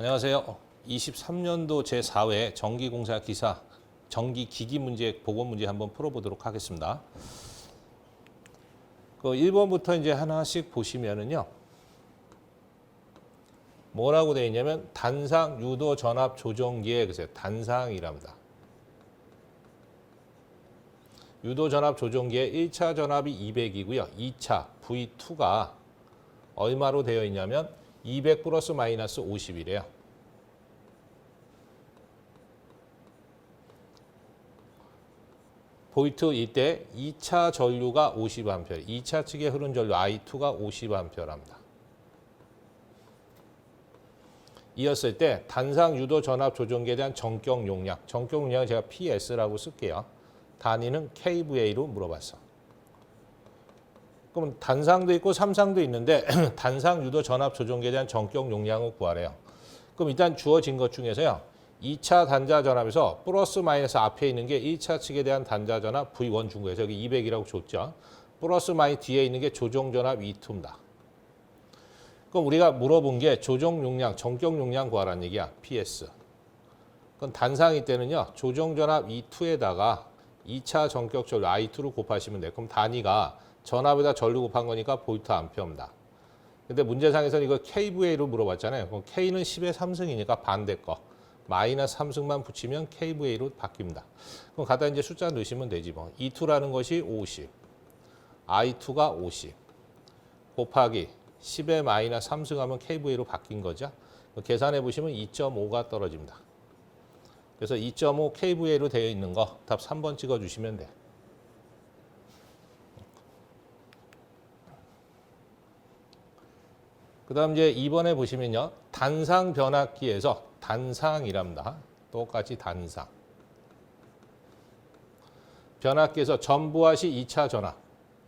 안녕하세요. 23년도 제4회 전기공사 기사 전기기기 문제 보고 문제 한번 풀어보도록 하겠습니다. 그 1번부터 이제 하나씩 보시면은요. 뭐라고 되어 있냐면 단상 유도 전압 조정기에 그래서 단상이랍니다. 유도 전압 조정기의 1차 전압이 200이고요. 2차 V2가 얼마로 되어 있냐면 200 플러스 마이너스 50이래요. 보이트 이때 2차 전류가 50A, 2차 측에 흐른 전류 I2가 50A랍니다. 이었을 때 단상 유도 전압 조정기에 대한 전격 용량, 전격 용량은 제가 PS라고 쓸게요. 단위는 kVA로 물어봤어. 그럼 단상도 있고 삼상도 있는데 단상 유도 전압 조정기에 대한 전격 용량을 구하래요. 그럼 일단 주어진 것 중에서요. 2차 단자 전압에서 플러스 마이너스 앞에 있는 게 1차 측에 대한 단자 전압 V1 준 거예요. 여기 200이라고 줬죠. 플러스 마이너스 뒤에 있는 게 조정 전압 E2입니다. 그럼 우리가 물어본 게 조정 용량, 전격 용량 구하라는 얘기야. PS. 그건 단상일 때는요. 조정 전압 E2에다가 2차 전격 전류 I2를 곱하시면 돼요. 그럼 단위가 전압에다 전류 곱한 거니까 볼트 암페어입니다. 근데 문제상에서는 이거 kVA로 물어봤잖아요. 그럼 K는 10의 3승이니까 반대 거. 마이너스 3승만 붙이면 kVA로 바뀝니다. 그럼 갖다 이제 숫자 넣으시면 되지 뭐. E2라는 것이 50, I2가 50 곱하기 10의 마이너스 3승하면 kVA로 바뀐 거죠. 계산해 보시면 2.5가 떨어집니다. 그래서 2.5 kVA로 되어 있는 거 답 3번 찍어주시면 돼. 그 다음 이제 2번에 보시면요. 단상 변압기에서 단상이랍니다. 똑같이 단상. 변압기에서 전부하 시 2차 전압.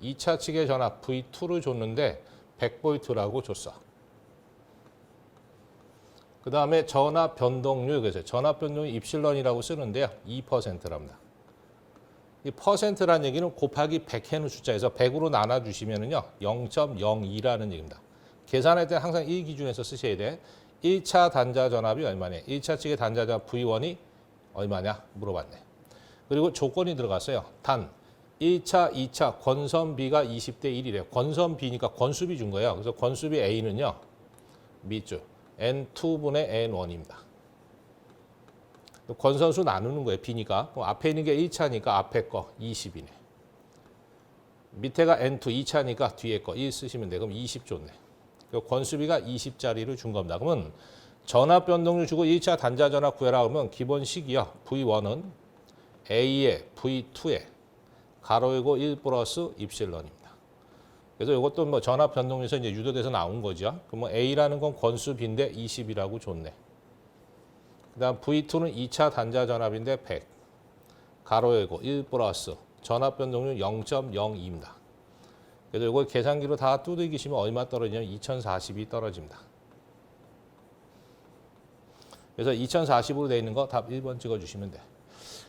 2차 측의 전압 V2를 줬는데 100V라고 줬어. 그 다음에 전압 변동률, 그래서 전압 변동률 입실런이라고 쓰는데요. 2%랍니다. 이 퍼센트라는 얘기는 곱하기 100 해놓은 숫자에서 100으로 나눠주시면은요. 0.02라는 얘기입니다. 계산할 때 항상 이 기준에서 쓰셔야 돼. 1차 단자 전압이 얼마냐. 1차 측의 단자 전압 V1이 얼마냐 물어봤네. 그리고 조건이 들어갔어요. 단 1차, 2차 권선비가 20대 1이래요. 권선비니까 권수비 준 거예요. 그래서 권수비 A는요. 밑줄 N2분의 N1입니다. 권선수 나누는 거예요. B니까. 그럼 앞에 있는 게 1차니까 앞에 거 20이네. 밑에가 N2, 2차니까 뒤에 거 1 쓰시면 돼. 그럼 20 줬네. 권수비가 20짜리를 준 겁니다. 그러면 전압 변동률 주고 1차 단자 전압 구해라 그러면 기본식이요. V1은 A에 V2에 가로 열고 1 플러스 입실런입니다. 그래서 이것도 뭐 전압 변동률에서 이제 유도돼서 나온 거죠. 그러면 A라는 건 권수비인데 20이라고 줬네. 그다음 V2는 2차 단자 전압인데 100. 가로 열고 1 플러스 전압 변동률 0.02입니다. 그래서 이걸 계산기로 다 두들기시면 얼마 떨어지냐면 2040이 떨어집니다. 그래서 2040으로 되어 있는 거 답 1번 찍어주시면 돼.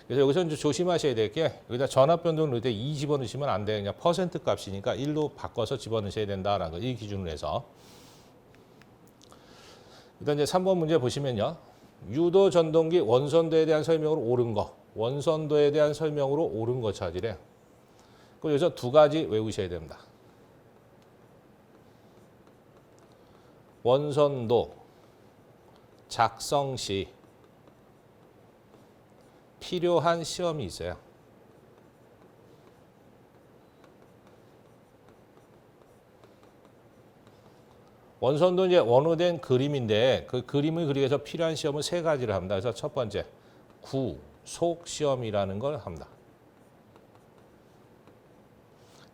그래서 여기서 이제 조심하셔야 될 게 여기다 전압 변동을 넣을 때 2 집어넣으시면 안 돼요. 그냥 퍼센트 값이니까 1로 바꿔서 집어넣으셔야 된다라는 거. 이 기준으로 해서. 일단 이제 3번 문제 보시면요. 유도 전동기 원선도에 대한 설명으로 옳은 거. 원선도에 대한 설명으로 옳은 거 찾으래요. 그럼 여기서 두 가지 외우셔야 됩니다. 원선도 작성 시 필요한 시험이 있어요. 원선도 이제 원호된 그림인데 그 그림을 그리기 위해서 필요한 시험은 세 가지를 합니다. 그래서 첫 번째 구속 시험이라는 걸 합니다.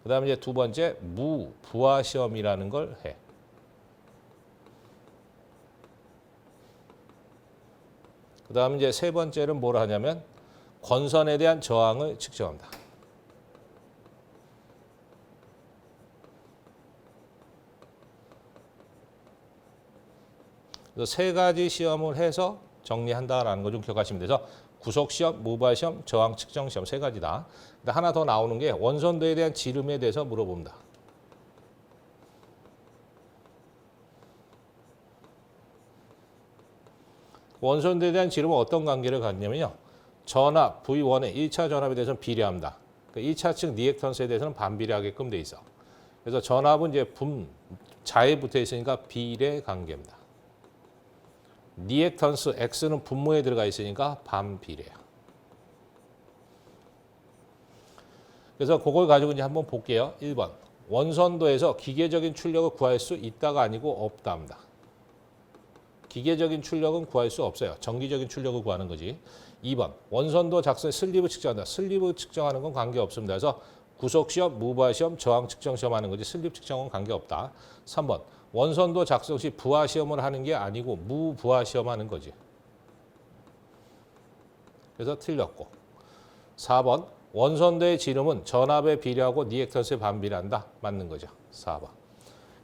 그 다음에 이제 두 번째 무부하 시험이라는 걸 해. 그 다음에 이제 세 번째는 뭘 하냐면 권선에 대한 저항을 측정합니다. 그래서 세 가지 시험을 해서 정리한다라는 거 좀 기억하시면 돼서 구속 시험, 무부하 시험, 저항 측정 시험 세 가지다. 근데 하나 더 나오는 게 원선도에 대한 지름에 대해서 물어봅니다. 원선도에 대한 지름은 어떤 관계를 갖냐면요. 전압 V1의 1차 전압에 대해서는 비례합니다. 그러니까 1차 측 리액턴스에 대해서는 반비례하게끔 돼 있어. 그래서 전압은 이제 자에 붙어 있으니까 비례 관계입니다. 리액턴스 X는 분모에 들어가 있으니까 반비례야. 그래서 그걸 가지고 이제 한번 볼게요. 1번. 원선도에서 기계적인 출력을 구할 수 있다가 아니고 없다입니다. 기계적인 출력은 구할 수 없어요. 정기적인 출력을 구하는 거지. 2번. 원선도 작성 슬리브 측정한다. 슬리브 측정하는 건 관계없습니다. 그래서 구속시험, 무부하시험, 저항 측정시험 하는 거지 슬립 측정은 관계없다. 3번. 원선도 작성 시 부하시험을 하는 게 아니고 무부하시험 하는 거지. 그래서 틀렸고. 4번. 원선도의 지름은 전압에 비례하고 리액턴스에 반비례한다. 맞는 거죠. 4번.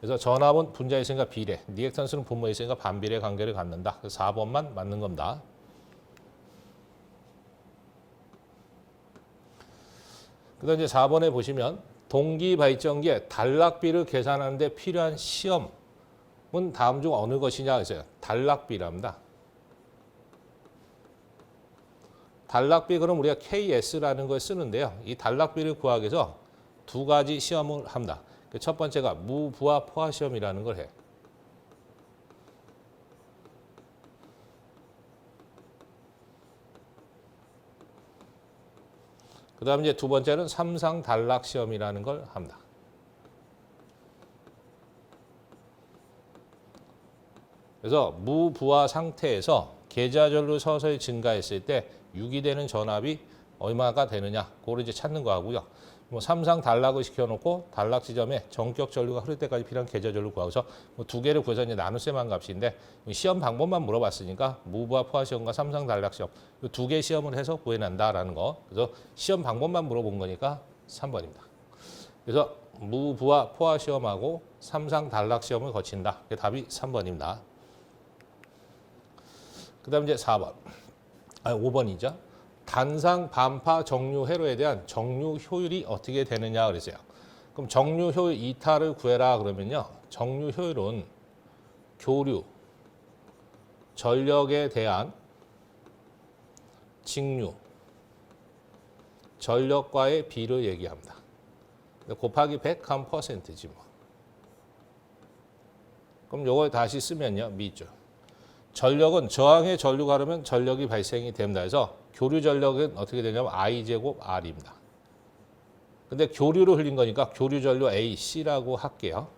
그래서 전압은 분자에 있으니까 비례, 리액턴스는 분모에 있으니까 반비례 관계를 갖는다. 그래서 4번만 맞는 겁니다. 그다음 이제 4번에 보시면 동기 발전기의 단락비를 계산하는 데 필요한 시험은 다음 중 어느 것이냐 했어요. 단락비랍니다. 단락비 그럼 우리가 KS라는 걸 쓰는데요. 이 단락비를 구하기 위해서 두 가지 시험을 합니다. 첫 번째가 무부하 포화 시험이라는 걸 해. 그 다음에 이제 두 번째는 삼상 단락 시험이라는 걸 합니다. 그래서 무부하 상태에서 계좌전류 서서히 증가했을 때 유기되는 전압이 얼마가 되느냐, 그걸 이제 찾는 거 하고요. 뭐 삼상 단락을 시켜놓고 단락 지점에 전격 전류가 흐를 때까지 필요한 계좌 전류 구하고서 뭐 두 개를 구해서 이제 나눗셈한 값인데 시험 방법만 물어봤으니까 무부하 포화 시험과 삼상 단락 시험 이 두 개 시험을 해서 구해낸다라는 거. 그래서 시험 방법만 물어본 거니까 3번입니다. 그래서 무부하 포화 시험하고 삼상 단락 시험을 거친다. 그게 답이 3번입니다. 그다음 이제 5번이죠. 단상 반파 정류 회로에 대한 정류 효율이 어떻게 되느냐 그랬어요. 그럼 정류 효율 이타를 구해라 그러면요. 정류 효율은 교류, 전력에 대한 직류, 전력과의 비를 얘기합니다. 곱하기 100 한 %지 뭐. 그럼 요걸 다시 쓰면요. 미죠. 전력은 저항의 전류가 흐르면 전력이 발생이 됩니다. 그래서 교류 전력은 어떻게 되냐면 I제곱 R입니다. 근데 교류로 흘린 거니까 교류 전류 AC라고 할게요.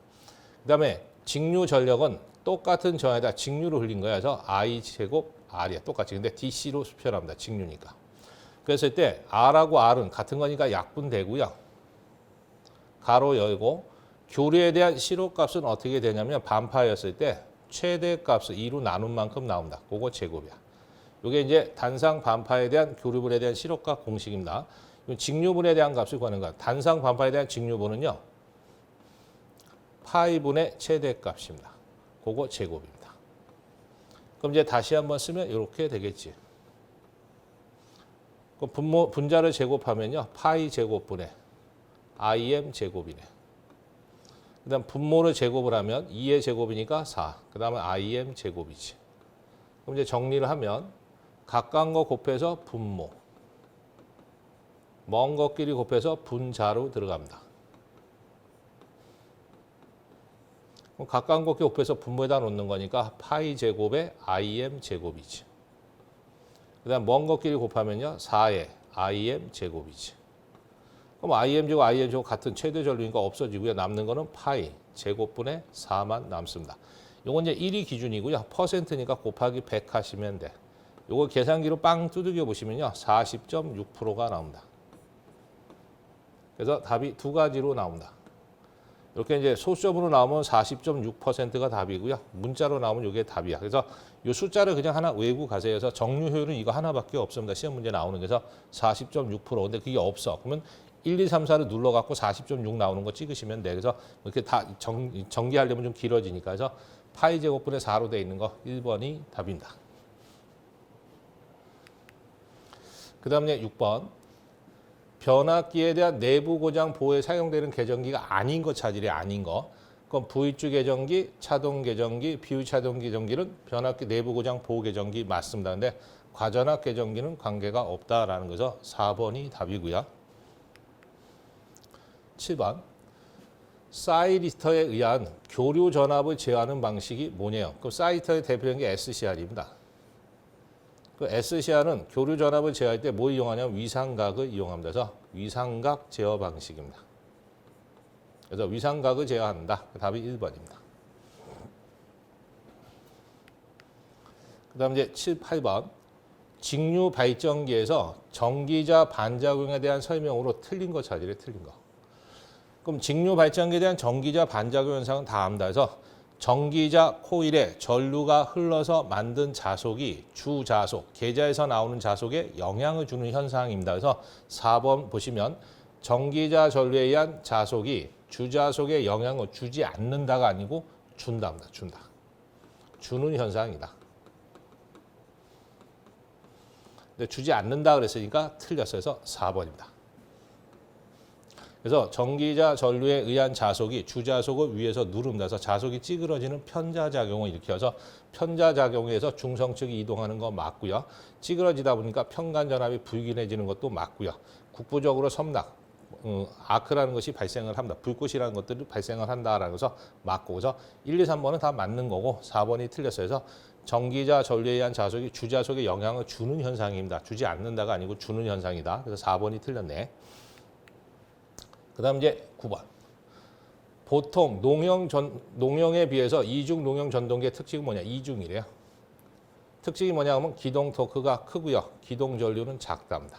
그 다음에 직류 전력은 똑같은 저항에다 직류로 흘린 거야. 그래서 I제곱 R이야. 똑같이. 근데 DC로 표현합니다. 직류니까. 그랬을 때 R하고 R은 같은 거니까 약분되고요. 가로 열고 교류에 대한 실호값은 어떻게 되냐면 반파였을 때 최대값을 2로 나눈 만큼 나온다. 그거 제곱이야. 이게 이제 단상 반파에 대한 교류분에 대한 실호값 공식입니다. 직류분에 대한 값을 구하는 거야. 단상 반파에 대한 직류분은요. 파이분의 최대값입니다. 그거 제곱입니다. 그럼 이제 다시 한번 쓰면 이렇게 되겠지. 분자를 제곱하면요. 파이 제곱분의 IM 제곱이네. 그 다음 분모를 제곱을 하면 2의 제곱이니까 4. 그 다음에 IM 제곱이지. 그럼 이제 정리를 하면 가까운 거 곱해서 분모. 먼 것끼리 곱해서 분자로 들어갑니다. 그럼 가까운 것끼리 곱해서 분모에다 놓는 거니까 파이 제곱에 IM 제곱이지. 그 다음 먼 것끼리 곱하면요. 4에 IM 제곱이지. 그럼 IM 제곱 같은 최대 전류니까 없어지고요. 남는 거는 파이 제곱분의 4만 남습니다. 요건 이제 1이 기준이고요. 퍼센트니까 곱하기 100 하시면 돼. 요거 계산기로 빵 두들겨 보시면요. 40.6%가 나옵니다. 그래서 답이 두 가지로 나옵니다. 이렇게 이제 소수점으로 나오면 40.6%가 답이고요. 문자로 나오면 이게 답이야. 그래서 이 숫자를 그냥 하나 외우고 가세요. 그래서 정류 효율은 이거 하나밖에 없습니다. 시험 문제 나오는 데서 40.6%. 근데 그게 없어. 그러면 1, 2, 3, 4를 눌러갖고 40.6 나오는 거 찍으시면 돼. 그래서 이렇게 다 전기하려면 좀 길어지니까. 그래서 파이 제곱분의 4로 되어 있는 거 1번이 답입니다. 그 다음에 6번. 변압기에 대한 내부 고장 보호에 사용되는 계전기가 아닌 거 찾으래. 아닌 거. 그럼 V축 계정기, 차동 계정기, 비유차동 계정기는 변압기 내부 고장 보호 계정기 맞습니다. 근데 과전압 계정기는 관계가 없다라는 거죠. 4번이 답이고요. 7번. 사이리터에 의한 교류 전압을 제어하는 방식이 뭐냐요? 그럼 사이리터의 대표적인 게 SCR입니다. 그 SCR은 교류 전압을 제어할 때 뭐 이용하냐면 위상각을 이용합니다. 그래서 위상각 제어 방식입니다. 그래서 위상각을 제어한다. 답이 1번입니다. 그 다음 이제 7, 8번. 직류 발전기에서 전기자 반작용에 대한 설명으로 틀린 거 찾으래, 틀린 거. 그럼 직류 발전기에 대한 전기자 반작용 현상은 다 압니다. 그래서 전기자 코일에 전류가 흘러서 만든 자속이 주자속, 계자에서 나오는 자속에 영향을 주는 현상입니다. 그래서 4번 보시면 전기자 전류에 의한 자속이 주자속에 영향을 주지 않는다가 아니고 준답니다. 준다. 주는 현상이다. 근데 주지 않는다 그랬으니까 틀렸어요. 그래서 4번입니다. 그래서 전기자 전류에 의한 자속이 주자속을 위에서 누릅니다. 그래서 자속이 찌그러지는 편자작용을 일으켜서 편자작용에서 중성측이 이동하는 거 맞고요. 찌그러지다 보니까 편간전압이 불균해지는 것도 맞고요. 국부적으로 섬락, 아크라는 것이 발생을 합니다. 불꽃이라는 것들이 발생을 한다라는 것서 맞고, 그래서 1, 2, 3번은 다 맞는 거고 4번이 틀렸어요. 그래서 전기자 전류에 의한 자속이 주자속에 영향을 주는 현상입니다. 주지 않는다가 아니고 주는 현상이다. 그래서 4번이 틀렸네. 그 다음 이제 9번. 보통 농형에 비해서 이중 농형 전동기의 특징은 뭐냐? 이중이래요. 특징이 뭐냐 하면 기동 토크가 크고요. 기동 전류는 작답니다.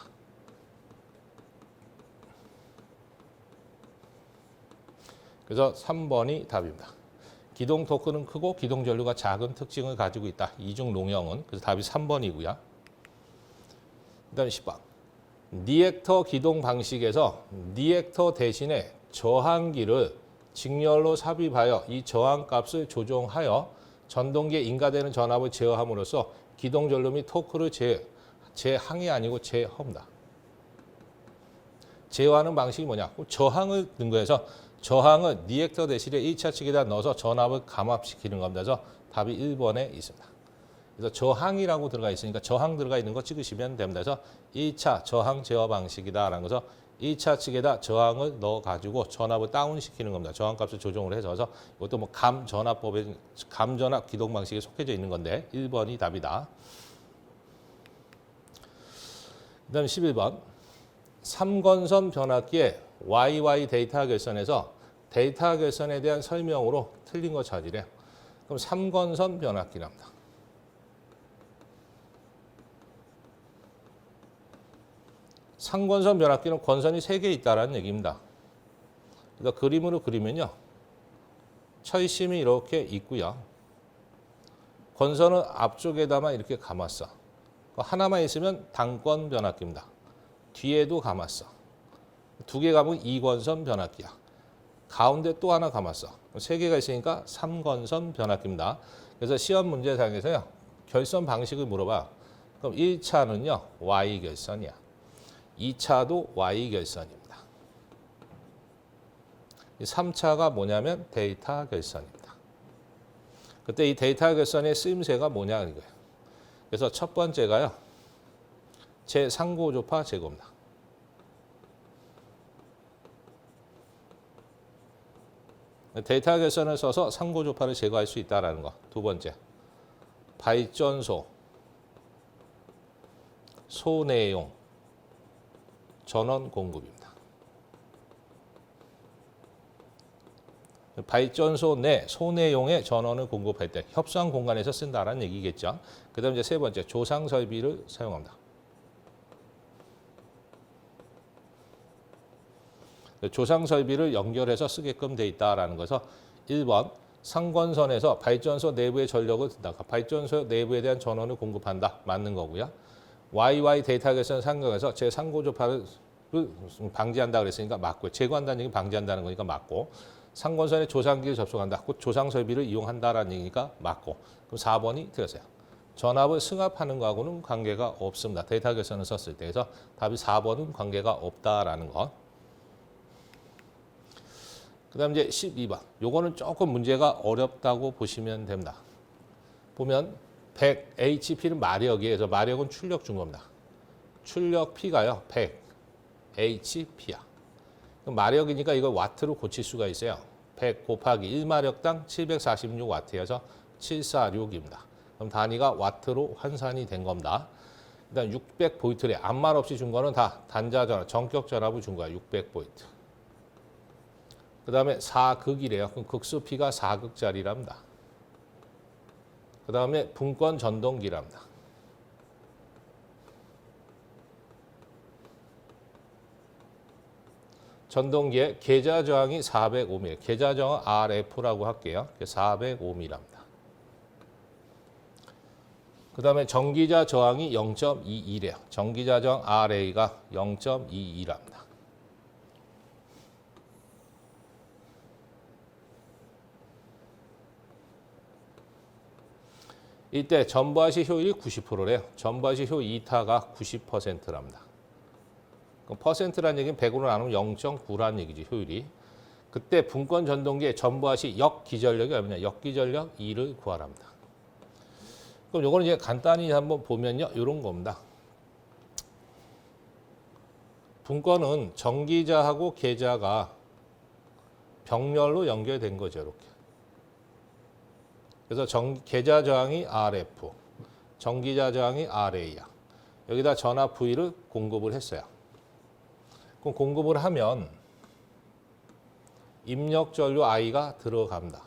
그래서 3번이 답입니다. 기동 토크는 크고 기동 전류가 작은 특징을 가지고 있다. 이중 농형은. 그래서 답이 3번이고요. 그다음에 10번. 리액터 기동 방식에서 리액터 대신에 저항기를 직렬로 삽입하여 이 저항값을 조정하여 전동기에 인가되는 전압을 제어함으로써 기동 전류 및 토크를 제항이 아니고 제어합니다. 제어하는 방식이 뭐냐? 저항을 근거해서 저항을 리액터 대신에 1차 측에다 넣어서 전압을 감압시키는 겁니다. 그래서 답이 1번에 있습니다. 그래서 저항이라고 들어가 있으니까 저항 들어가 있는 거 찍으시면 됩니다. 그래서 1차 저항 제어 방식이다라는 거죠. 1차 측에다 저항을 넣어가지고 전압을 다운시키는 겁니다. 저항값을 조정을 해서. 그래서 이것도 뭐 감전압법에 감전압 기동 방식에 속해져 있는 건데 1번이 답이다. 그 다음에 11번. 3권선 변압기의 YY 데이터 결선에서 데이터 결선에 대한 설명으로 틀린 거 찾으래요. 그럼 3권선 변압기랍니다. 상권선 변압기는 권선이 3개 있다는 얘기입니다. 그래서 그림으로 그리면요. 철심이 이렇게 있고요. 권선은 앞쪽에다만 이렇게 감았어. 하나만 있으면 단권 변압기입니다. 뒤에도 감았어. 2개 감은 2권선 변압기야. 가운데 또 하나 감았어. 3개가 있으니까 3권선 변압기입니다. 그래서 시험 문제상에서요. 결선 방식을 물어봐. 그럼 1차는요. Y 결선이야. 2차도 Y 결선입니다. 3차가 뭐냐면 데이터 결선입니다. 그때 이 데이터 결선의 쓰임새가 뭐냐 이거예요. 그래서 첫 번째가요. 제3고조파 제거입니다. 데이터 결선을 써서 상고조파를 제거할 수 있다는 거. 두 번째, 발전소, 소내용, 전원 공급입니다. 발전소 내 소내용의 전원을 공급할 때 협상 공간에서 쓴다는 얘기겠죠. 그 다음 이제 세 번째, 조상 설비를 사용합니다. 조상 설비를 연결해서 쓰게끔 돼 있다라는 것에서 1번 상권선에서 발전소 내부의 전력을 든다. 발전소 내부에 대한 전원을 공급한다. 맞는 거고요. YY 데이터 결선 상경에서 제3고조파를 방지한다 그랬으니까 맞고, 제거한다는 얘기는 방지한다는 거니까 맞고, 상권선에 조상기를 접속한다. 곧 조상 설비를 이용한다라는 얘기니까 맞고. 그럼 4번이 틀렸어요. 전압을 승합하는 거하고는 관계가 없습니다. 데이터 결선을 썼을 때. 그래서 답이 4번은 관계가 없다라는 거. 그다음 이제 12번. 요거는 조금 문제가 어렵다고 보시면 됩니다. 보면 100HP는 마력이에요. 그래서 마력은 출력 준 겁니다. 출력 P가요. 100HP야. 마력이니까 이걸 와트로 고칠 수가 있어요. 100 곱하기 1마력당 746와트여서 746입니다. 그럼 단위가 와트로 환산이 된 겁니다. 일단 600볼트래. 아무 말 없이 준 거는 다 단자전압, 전격 전압을 준 거야. 600볼트. 그 다음에 4극이래요. 그럼 극수 P가 4극짜리랍니다. 그 다음에 분권 전동기랍니다. 전동기의 계좌 저항이 405mm. 계좌 저항은 RF라고 할게요. 405mm랍니다. 그 다음에 전기자 저항이 0.22래요. 전기자 저항 RA가 0.22랍니다. 이때 전부하시 효율이 90%래요. 전부하시 효 이타가 90%랍니다. 그럼 퍼센트라는 얘기는 100으로 나누면 0.9라는 얘기지, 효율이. 그때 분권 전동기의 전부하시 역기전력이 얼마냐? 역기전력 2를 구하랍니다. 그럼 요거는 이제 간단히 한번 보면요. 이런 겁니다. 분권은 전기자하고 계자가 병렬로 연결된 거죠. 이렇게. 그래서 계자 저항이 RF, 전기자 저항이 RA야. 여기다 전압 V를 공급을 했어요. 그럼 공급을 하면 입력 전류 I가 들어갑니다.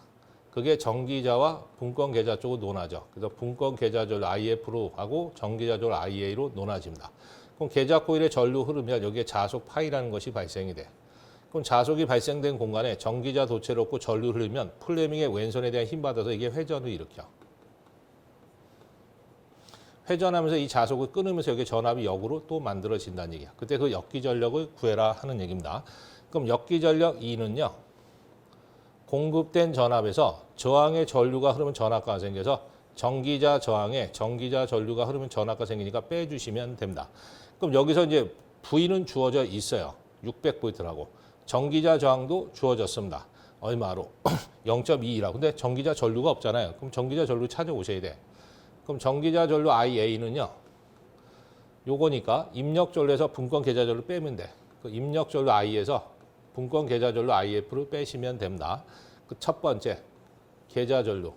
그게 전기자와 분권 계좌 쪽으로 논하죠. 그래서 분권 계좌 전류 IF로 하고 전기자 전류 IA로 논하집니다. 그럼 계좌 코일에 전류 흐르면 여기에 자속 파이라는 것이 발생이 돼. 그럼 자속이 발생된 공간에 전기자 도체를 얻고 전류 흐르면 플레밍의 왼손에 대한 힘 받아서 이게 회전을 일으켜. 회전하면서 이 자속을 끊으면서 여기 전압이 역으로 또 만들어진다는 얘기야. 그때 그 역기전력을 구해라 하는 얘기입니다. 그럼 역기전력 2는요. 공급된 전압에서 저항의 전류가 흐르면 전압가가 생겨서 전기자 저항에 전기자 전류가 흐르면 전압가 생기니까 빼주시면 됩니다. 그럼 여기서 이제 V는 주어져 있어요. 600V라고. 전기자 저항도 주어졌습니다. 얼마로? 0.22라고. 근데 전기자 전류가 없잖아요. 그럼 전기자 전류 찾아오셔야 돼. 그럼 전기자 전류 IA는요. 요거니까 입력 전류에서 분권 계좌 전류 빼면 돼. 그 입력 전류 I에서 분권 계좌 전류 IF를 빼시면 됩니다. 그 첫 번째 계좌 전류.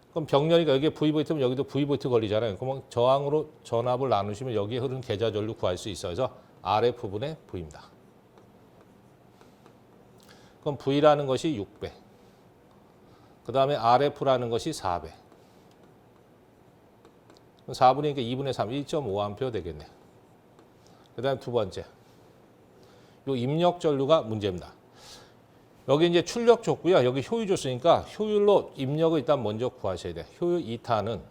그럼 병렬이니까 여기에 V볼트면 여기도 V볼트 걸리잖아요. 그러면 저항으로 전압을 나누시면 여기에 흐르는 계좌 전류 구할 수 있어서 RF분의 V입니다. 그럼 V라는 것이 600. 그 다음에 RF라는 것이 400. 4분이니까 2분의 3, 1.5A 되겠네. 그 다음에 두 번째. 요 입력 전류가 문제입니다. 여기 이제 출력 줬고요. 여기 효율 줬으니까 효율로 입력을 일단 먼저 구하셔야 돼요. 효율 2타는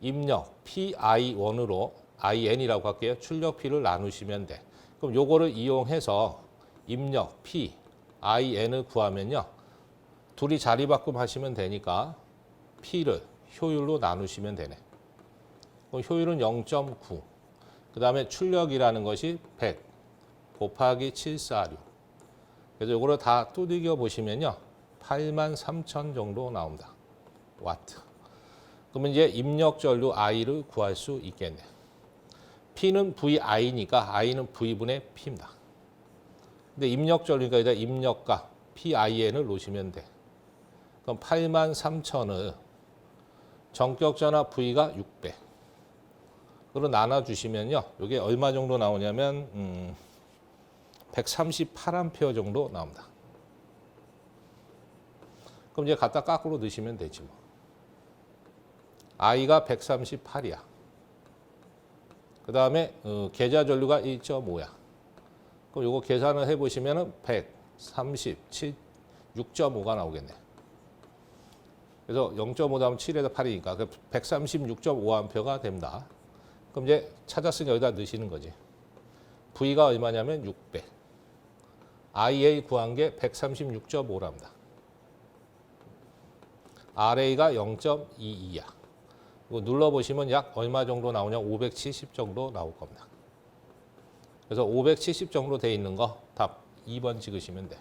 입력 PI1으로 IN이라고 할게요. 출력 P를 나누시면 돼. 그럼 요거를 이용해서 입력 P, IN을 구하면요. 둘이 자리 바꿈 하시면 되니까 P를 효율로 나누시면 되네. 그럼 효율은 0.9. 그 다음에 출력이라는 것이 100 곱하기 746. 그래서 이거를 다 두들겨 보시면요. 83,000 정도 나옵니다. 와트. 그러면 이제 입력 전류 I를 구할 수 있겠네. P는 VI니까 I는 V분의 P입니다. 근데 입력 전류니까 일단 입력가 PIN을 놓으시면 돼. 그럼 83,000을 전격 전압 V가 600. 그걸 나눠주시면요. 이게 얼마 정도 나오냐면 138A 정도 나옵니다. 그럼 이제 갖다 거꾸로 넣으시면 되지 뭐. I가 138이야. 그 다음에 계좌 전류가 1.5야. 그럼 요거 계산을 해보시면은 137, 6.5가 나오겠네. 그래서 0.5 다음 7에서 8이니까 136.5A가 됩니다. 그럼 이제 찾았으니 여기다 넣으시는 거지. V가 얼마냐면 600. IA 구한 게 136.5랍니다. RA가 0.22야. 이거 눌러보시면 약 얼마 정도 나오냐? 570 정도 나올 겁니다. 그래서 570 정도 돼 있는 거 답 2번 찍으시면 돼.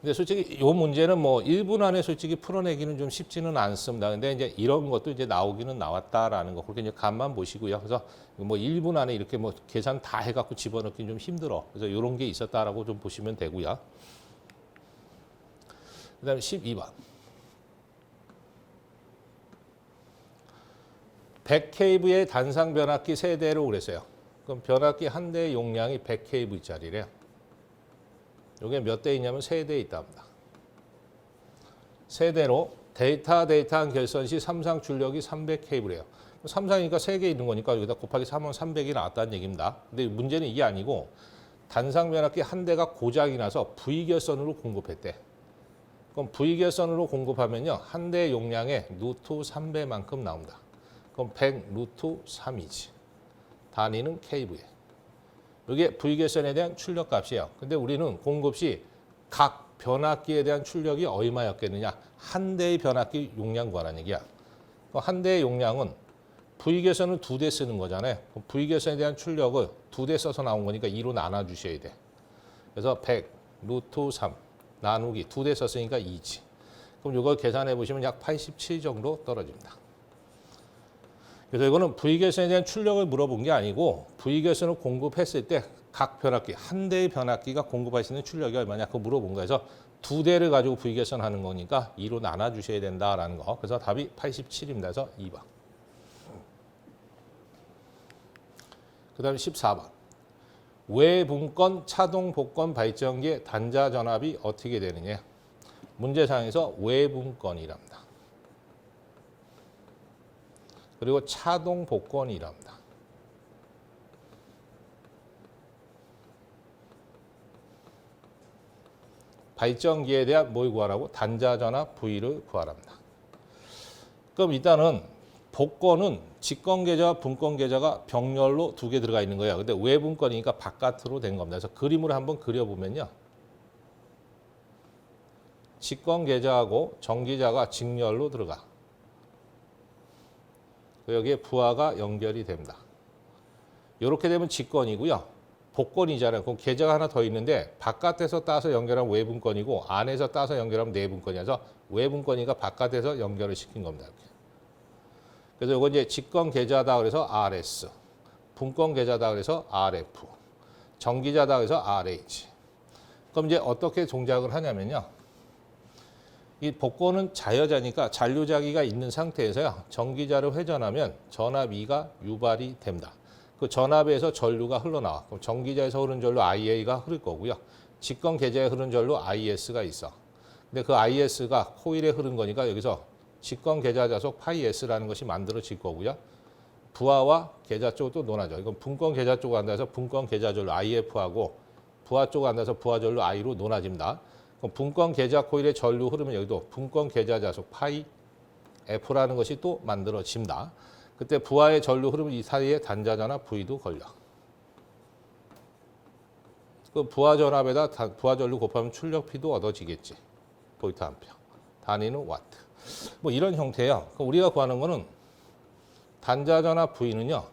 근데 솔직히 이 문제는 뭐 1분 안에 솔직히 풀어내기는 좀 쉽지는 않습니다. 근데 이제 이런 것도 이제 나오기는 나왔다라는 거. 그렇게 이제 감만 보시고요. 그래서 뭐 1분 안에 이렇게 뭐 계산 다 해갖고 집어넣기는 좀 힘들어. 그래서 이런 게 있었다라고 좀 보시면 되고요. 그다음에 12번. 100kV의 단상 변압기 세대로 그랬어요. 그럼 변압기 한 대의 용량이 100kV짜리래요. 이게 몇 대 있냐면 3대 있답니다. 세대로 데이터한 결선 시 삼상 출력이 300kV래요. 삼상이니까 3개 있는 거니까 여기다 곱하기 3하면 300이 나왔다는 얘기입니다. 근데 문제는 이게 아니고 단상 변압기 한 대가 고장이 나서 V결선으로 공급했대. 그럼 V결선으로 공급하면요. 한 대 용량의 루트 3배만큼 나온다. 그럼 100 루트 3이지. 단위는 kV에. 이게 V결선에 대한 출력 값이에요. 근데 우리는 공급 시 각 변압기에 대한 출력이 얼마였겠느냐. 한 대의 변압기 용량 구하라는 얘기야. 한 대의 용량은 V결선은 2대 쓰는 거잖아요. V결선에 대한 출력을 2대 써서 나온 거니까 2로 나눠주셔야 돼. 그래서 100 루트 3 나누기 2대 썼으니까 2지. 그럼 이걸 계산해 보시면 약 87 정도 떨어집니다. 그래서 이거는 V결선에 대한 출력을 물어본 게 아니고 V결선을 공급했을 때 각 변압기, 한 대의 변압기가 공급할 수 있는 출력이 얼마냐 그거 물어본 거에서 2대를 가지고 V결선 하는 거니까 2로 나눠주셔야 된다라는 거. 그래서 답이 87입니다. 그래서 2번. 그 다음에 14번. 외분권 차동 복권 발전기의 단자 전압이 어떻게 되느냐. 문제상에서 외분권이랍니다. 그리고 차동 복권이랍니다. 발전기에 대한 뭘 구하라고? 단자 전압 V를 구하랍니다. 그럼 일단은 복권은 직권 계좌와 분권 계좌가 병렬로 2개 들어가 있는 거예요. 근데 외분권이니까 바깥으로 된 겁니다. 그래서 그림으로 한번 그려보면요. 직권 계좌하고 정기자가 직렬로 들어가. 여기에 부하가 연결이 됩니다. 이렇게 되면 직권이고요. 복권이잖아요. 그럼 계좌가 하나 더 있는데 바깥에서 따서 연결하면 외분권이고 안에서 따서 연결하면 내분권이라서 외분권이니까 바깥에서 연결을 시킨 겁니다. 이렇게. 그래서 이건 이제 직권 계좌다 그래서 RS, 분권 계좌다 그래서 RF, 정기자다 그래서 RH. 그럼 이제 어떻게 동작을 하냐면요. 이 복권은 자여자니까 잔류자기가 있는 상태에서요. 정기자를 회전하면 전압 E가 유발이 됩니다. 그 전압에서 전류가 흘러나와. 그럼 정기자에서 흐르는 전류 IA가 흐를 거고요. 직권 계좌에 흐르는 전류 IS가 있어. 근데 그 IS가 코일에 흐른 거니까 여기서 직권 계좌 자속 파이 S라는 것이 만들어질 거고요. 부하와 계좌 쪽도 논하죠. 이건 분권 계좌 쪽으로 간다 해서 분권 계좌 전류 IF하고 부하 쪽으로 간다 해서 부하 전류 I로 논하집니다. 그럼 분권 계좌 코일에 전류 흐르면 여기도 분권 계좌 자속 파이 F라는 것이 또 만들어집니다. 그때 부하의 전류 흐르면 이 사이에 단자 전압 V도 걸려. 그 부하 전압에다 부하 전류 곱하면 출력 P도 얻어지겠지. 볼트 암페어. 단위는 와트. 뭐 이런 형태예요. 우리가 구하는 거는 단자 전압 V는요.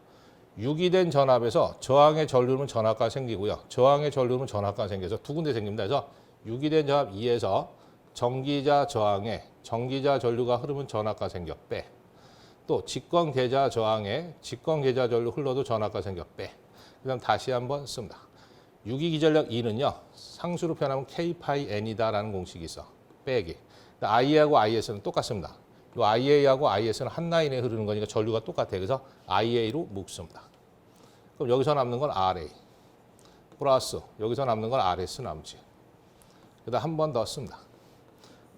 유기된 전압에서 저항의 전류는 전압가 생기고요. 저항의 전류는 전압가 생겨서 두 군데 생깁니다. 그래서 유기된 전압 2에서 정기자 저항에 정기자 전류가 흐르면 전압가 생겨 빼. 또 직권 계좌 저항에 직권 계좌 전류 흘러도 전압가 생겨 빼. 그다음 다시 한번 씁니다. 유기 기전력 E는요. 상수로 표현하면 K 파이 N이다라는 공식이 있어. 빼기. IA하고 IS는 똑같습니다. 이 IA하고 IS는 한 라인에 흐르는 거니까 전류가 똑같아요. 그래서 IA로 묶습니다. 그럼 여기서 남는 건 RA 플러스 여기서 남는 건 RS 남지. 그다음 한 번 더 씁니다.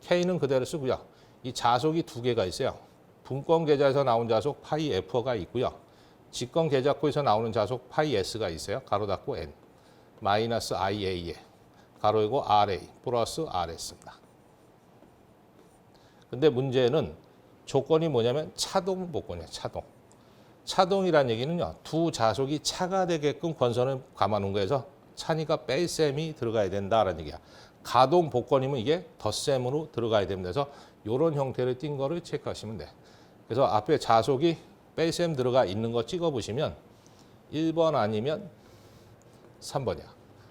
K는 그대로 쓰고요. 이 자속이 2개가 있어요. 분권 계좌에서 나온 자속 파이 F가 있고요. 직권 계좌코에서 나오는 자속 파이 S가 있어요. 가로 닫고 N 마이너스 IA에 가로 열고 RA 플러스 RS입니다. 근데 문제는 조건이 뭐냐면 차동 복권이에요. 차동. 차동이라는 얘기는요. 두 자속이 차가 되게끔 권선을 감아놓은 거에서 차니까 뺄셈이 들어가야 된다라는 얘기야. 가동 복권이면 이게 덧셈으로 들어가야 됩니다. 그래서 이런 형태를 띈 거를 체크하시면 돼. 그래서 앞에 자속이 뺄셈 들어가 있는 거 찍어보시면 1번 아니면 3번이야.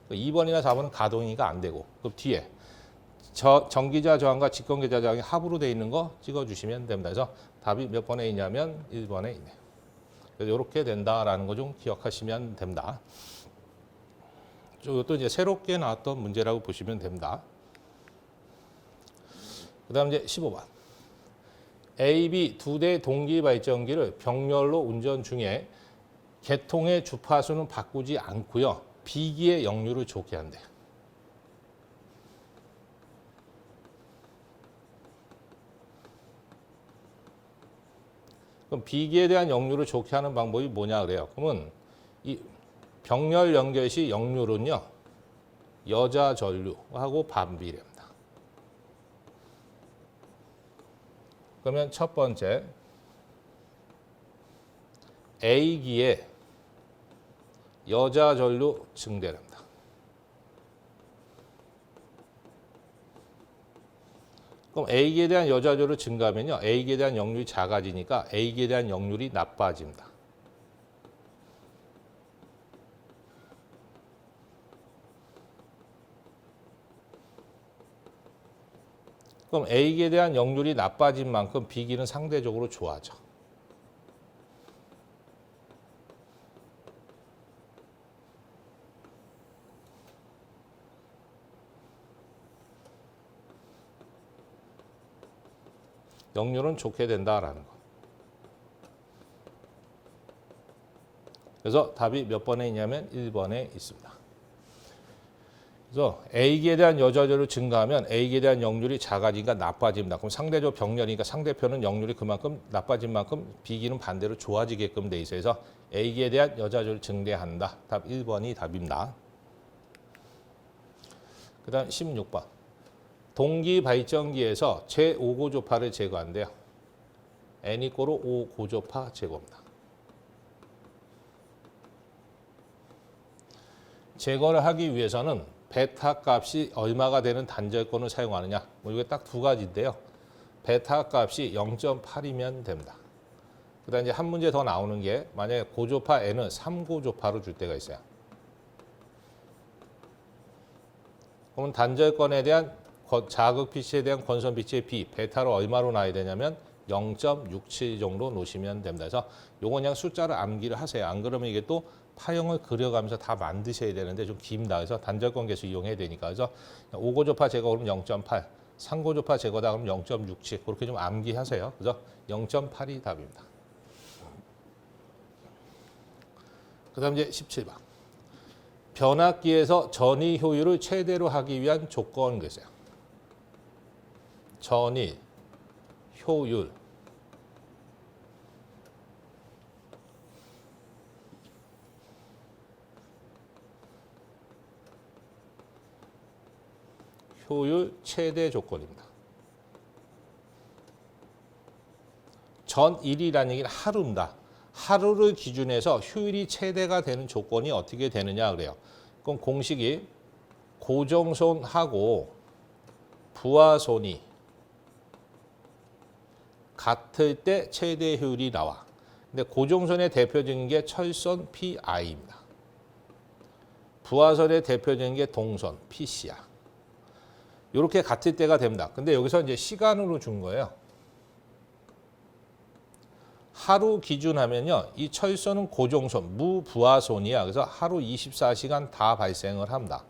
2번이나 4번은 가동이니까 안 되고. 그럼 뒤에 전기자 저항과 직권계자 저항이 합으로 돼 있는 거 찍어주시면 됩니다. 그래서 답이 몇 번에 있냐면 1번에 있네요. 그래서 이렇게 된다라는 거 좀 기억하시면 됩니다. 이것도 이제 새롭게 나왔던 문제라고 보시면 됩니다. 그 다음 이제 15번. A, B 두 대 동기 발전기를 병렬로 운전 중에 개통의 주파수는 바꾸지 않고요. B기의 역류를 좋게 한대요. 그럼 B기에 대한 역류를 좋게 하는 방법이 뭐냐 그래요. 그러면 이 병렬 연결 시 역류는요. 여자 전류하고 반비례합니다. 그러면 첫 번째 A기에 여자 전류 증대합니다. 그럼 A기에 대한 여자 전류 증가하면요. A기에 대한 역률이 작아지니까 A기에 대한 역률이 나빠집니다. 그럼 A기에 대한 역률이 나빠진 만큼 B기는 상대적으로 좋아져. 역률은 좋게 된다라는 거. 그래서 답이 몇 번에 있냐면 1번에 있습니다. 그래서 A기에 대한 여자전류 증가하면 A기에 대한 역률이 작아지니까 나빠집니다. 그럼 상대적 병렬이니까 상대편은 역률이 그만큼 나빠진 만큼 B기는 반대로 좋아지게끔 돼 있어요. 그래서 A기에 대한 여자전류 증대한다. 답 1번이 답입니다. 그 다음 16번. 동기 발전기에서 제5고조파를 제거한대요. N = 5고조파 제거입니다. 제거를 하기 위해서는 베타 값이 얼마가 되는 단절권을 사용하느냐. 이게 딱 두 가지인데요. 베타 값이 0.8이면 됩니다. 그 다음에 이제 한 문제 더 나오는 게 만약에 고조파 N은 3고조파로 줄 때가 있어요. 그러면 단절권에 대한 자극 빛에 대한 권선 빛의 B, 베타를 얼마로 놔야 되냐면 0.67 정도 놓으시면 됩니다. 그래서 요건 그냥 숫자를 암기를 하세요. 안 그러면 이게 또 파형을 그려가면서 다 만드셔야 되는데 좀 깁니다. 그래서 단절권 계수 이용해야 되니까. 그래서 5고조파 제거 그러면 0.8, 3고조파 제거다 그러면 0.67 그렇게 좀 암기하세요. 그래서 0.8이 답입니다. 그 다음 이제 17번. 변압기에서 전위 효율을 최대로 하기 위한 조건은 글쎄요. 전위, 효율. 효율 최대 조건입니다. 전일이라는 얘기는 하루입니다. 하루를 기준해서 효율이 최대가 되는 조건이 어떻게 되느냐 그래요. 그럼 공식이 고정손하고 부하손이 같을 때 최대 효율이 나와. 근데 고정선의 대표적인 게 철선 PI입니다. 부하선의 대표적인 게 동선 PC야. 이렇게 같을 때가 됩니다. 근데 여기서 이제 시간으로 준 거예요. 하루 기준 하면요. 이 철선은 고정선, 무부하선이야. 그래서 하루 24시간 다 발생을 합니다.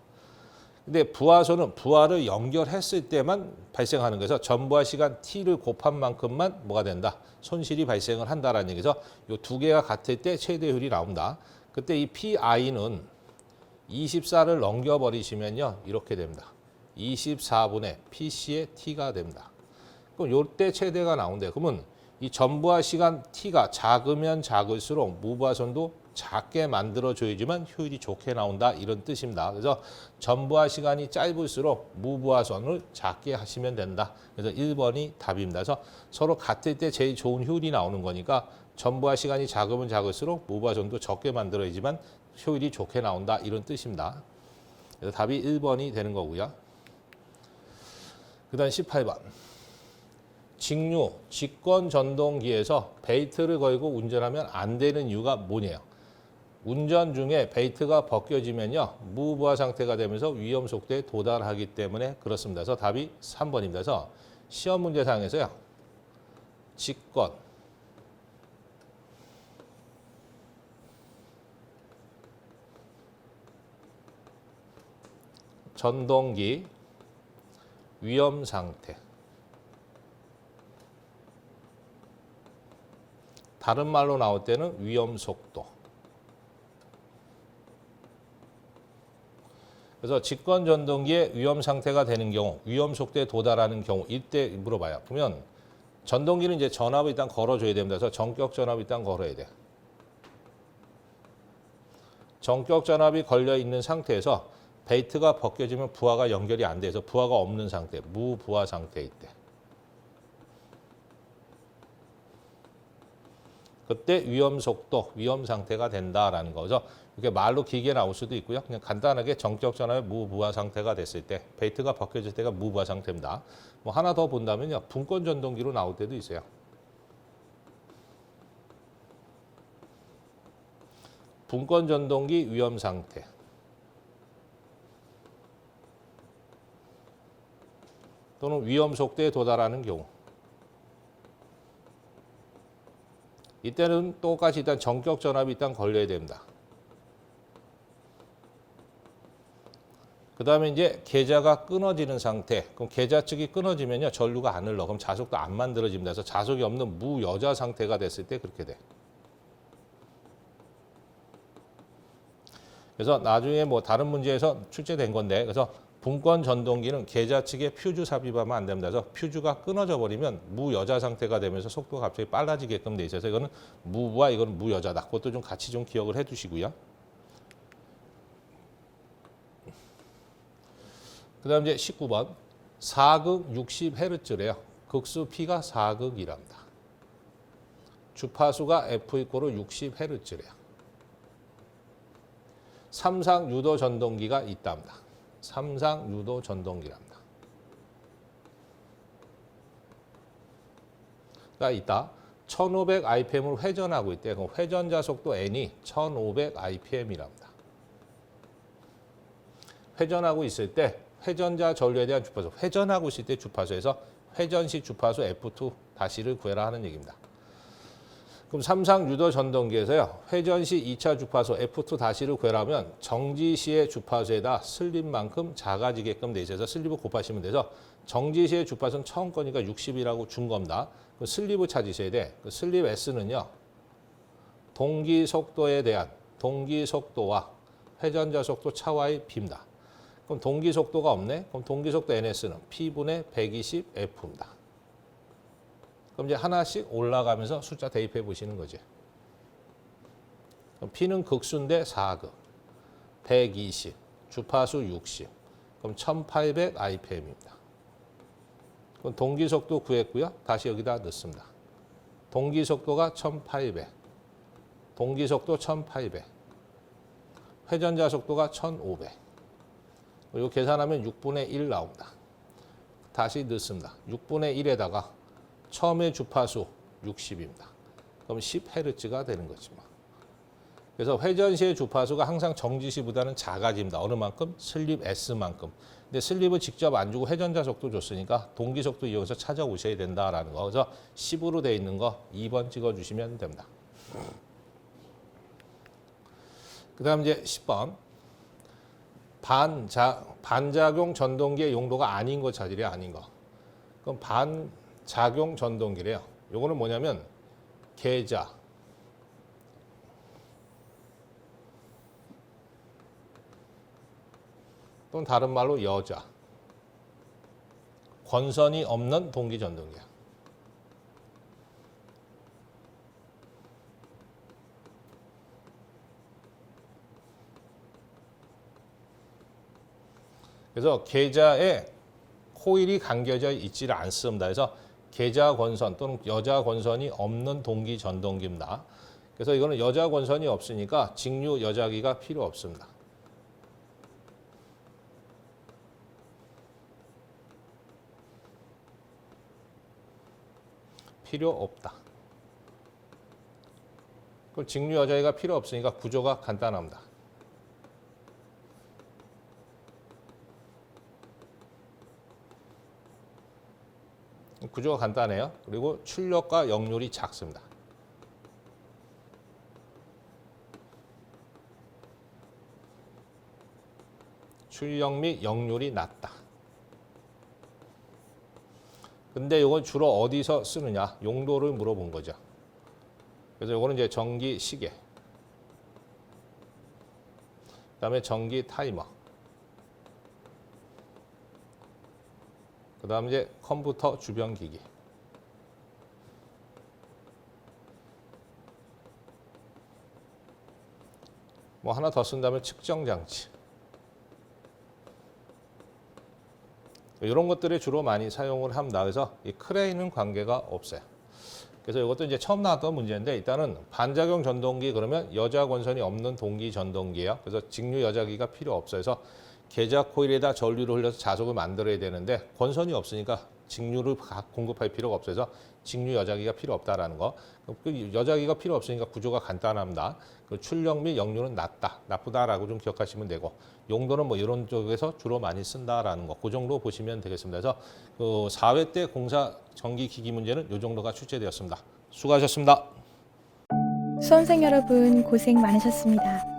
근데 부하선은 부하를 연결했을 때만 발생하는 거여서 전부하 시간 T를 곱한 만큼만 뭐가 된다? 손실이 발생을 한다라는 얘기죠. 이 두 개가 같을 때 최대 효율이 나온다. 그때 이 PI는 24를 넘겨버리시면요. 이렇게 됩니다. 24분의 PC의 T가 됩니다. 그럼 이때 최대가 나온대요. 그러면 이 전부하 시간 T가 작으면 작을수록 무부하선도 작게 만들어줘야지만 효율이 좋게 나온다 이런 뜻입니다. 그래서 전부하 시간이 짧을수록 무부하선을 작게 하시면 된다. 그래서 1번이 답입니다. 그래서 서로 같을 때 제일 좋은 효율이 나오는 거니까 전부하 시간이 작으면 작을수록 무부하선도 적게 만들어야지만 효율이 좋게 나온다 이런 뜻입니다. 그래서 답이 1번이 되는 거고요. 그 다음 18번. 직류, 직권 전동기에서 벨트를 걸고 운전하면 안 되는 이유가 뭐냐요? 운전 중에 벨트가 벗겨지면요. 무부하 상태가 되면서 위험 속도에 도달하기 때문에 그렇습니다. 그래서 답이 3번입니다. 그래서 시험 문제상에서요. 직권, 전동기, 위험 상태. 다른 말로 나올 때는 위험 속도. 그래서 직권 전동기의 위험 상태가 되는 경우, 위험 속도에 도달하는 경우 이때 물어봐요. 그러면 전동기는 이제 전압을 일단 걸어줘야 됩니다. 그래서 전격 전압을 일단 걸어야 돼. 전격 전압이 걸려 있는 상태에서 벨트가 벗겨지면 부하가 연결이 안 돼서 부하가 없는 상태, 무부하 상태일 때. 그때 위험 속도, 위험 상태가 된다라는 거죠. 이렇게 말로 길게 나올 수도 있고요. 그냥 간단하게 전격 전압의 무부하 상태가 됐을 때, 벨트가 벗겨질 때가 무부하 상태입니다. 뭐 하나 더 본다면요. 분권 전동기로 나올 때도 있어요. 분권 전동기 위험 상태. 또는 위험 속도에 도달하는 경우. 이때는 똑같이 일단 전격 전압이 일단 걸려야 됩니다. 그 다음에 이제 계좌가 끊어지는 상태. 그럼 계좌 측이 끊어지면요. 전류가 안 흘러. 그럼 자석도 안 만들어집니다. 그래서 자석이 없는 무여자 상태가 됐을 때 그렇게 돼. 그래서 나중에 뭐 다른 문제에서 출제된 건데, 그래서 분권 전동기는 계좌 측에 퓨즈 삽입하면 안 됩니다. 그래서 퓨즈가 끊어져 버리면 무여자 상태가 되면서 속도가 갑자기 빨라지게끔 돼 있어서 이거는 무부하, 이거는 무여자다. 그것도 좀 같이 좀 기억을 해 두시고요. 그 다음 이제 19번. 4극 60Hz래요. 극수 P가 4극이랍니다. 주파수가 F 이꼬르 60Hz래요. 삼상 유도 전동기가 있답니다. 삼상 유도 전동기랍니다. 가 있다. 1500 RPM으로 회전하고 있대. 그럼 회전자 속도 N이 1500 RPM이랍니다. 회전하고 있을 때 회전자 전류에 대한 주파수, 회전하고 있을 때 주파수에서 회전시 주파수 F2 다시를 구해라 하는 얘기입니다. 그럼 삼상 유도 전동기에서요. 회전시 2차 주파수 F2 다시를 구해라면 정지시의 주파수에다 슬립만큼 작아지게끔 돼 있어서 슬립을 곱하시면 돼서 정지시의 주파수는 처음 거니까 60이라고 준 겁니다. 그 슬립을 찾으셔야 돼. 그 슬립 S는요. 동기 속도에 대한 동기 속도와 회전자 속도 차와의 비입니다. 그럼 동기 속도가 없네. 그럼 동기 속도 NS는 P분의 120F입니다. 그럼 이제 하나씩 올라가면서 숫자 대입해 보시는 거지. 그럼 P는 극수인데 4극, 120, 주파수 60, 그럼 1800 RPM입니다. 그럼 동기 속도 구했고요. 다시 여기다 넣습니다. 동기 속도가 1800, 동기 속도 1800, 회전자 속도가 1500. 이거 계산하면 6분의 1 나옵니다. 다시 넣습니다. 6분의 1에다가 처음의 주파수 60입니다. 그럼 10Hz가 되는 거지 뭐. 그래서 회전시의 주파수가 항상 정지시보다는 작아집니다. 어느 만큼? 슬립 S만큼. 근데 슬립을 직접 안 주고 회전자 속도 줬으니까 동기 속도 이용해서 찾아오셔야 된다라는 거. 그래서 10으로 돼 있는 거 2번 찍어주시면 됩니다. 그 다음 이제 10번. 반작용 전동기의 용도가 아닌 거 찾으래요. 아닌 거. 그럼 반작용 전동기래요. 요거는 뭐냐면 계좌, 또는 다른 말로 여자, 권선이 없는 동기 전동기야. 그래서 계좌에 코일이 감겨져 있지를 않습니다. 그래서 계좌 권선 또는 여자 권선이 없는 동기 전동기입니다. 그래서 이거는 여자 권선이 없으니까 직류 여자기가 필요 없습니다. 필요 없다. 그럼 직류 여자기가 필요 없으니까 구조가 간단합니다. 구조가 간단해요. 그리고 출력과 역률이 작습니다. 출력 및 역률이 낮다. 근데 이건 주로 어디서 쓰느냐? 용도를 물어본 거죠. 그래서 이거는 이제 전기 시계, 그다음에 전기 타이머, 그다음에 이제 컴퓨터 주변 기기. 뭐 하나 더 쓴다면 측정 장치. 이런 것들이 주로 많이 사용을 합니다. 그래서 이 크레인은 관계가 없어요. 그래서 이것도 이제 처음 나왔던 문제인데 일단은 반작용 전동기 그러면 여자 권선이 없는 동기 전동기예요. 그래서 직류 여자기가 필요 없어요. 그래서 계좌 코일에다 전류를 흘려서 자석을 만들어야 되는데 권선이 없으니까 직류를 공급할 필요가 없어서 직류 여자기가 필요 없다라는 거. 그 여자기가 필요 없으니까 구조가 간단합니다. 그 출력 및 역률은 낮다, 나쁘다라고 좀 기억하시면 되고 용도는 뭐 이런 쪽에서 주로 많이 쓴다라는 거. 그 정도 보시면 되겠습니다. 그래서 그 4회 때 공사 전기 기기 문제는 이 정도가 출제되었습니다. 수고하셨습니다. 수험생 여러분 고생 많으셨습니다.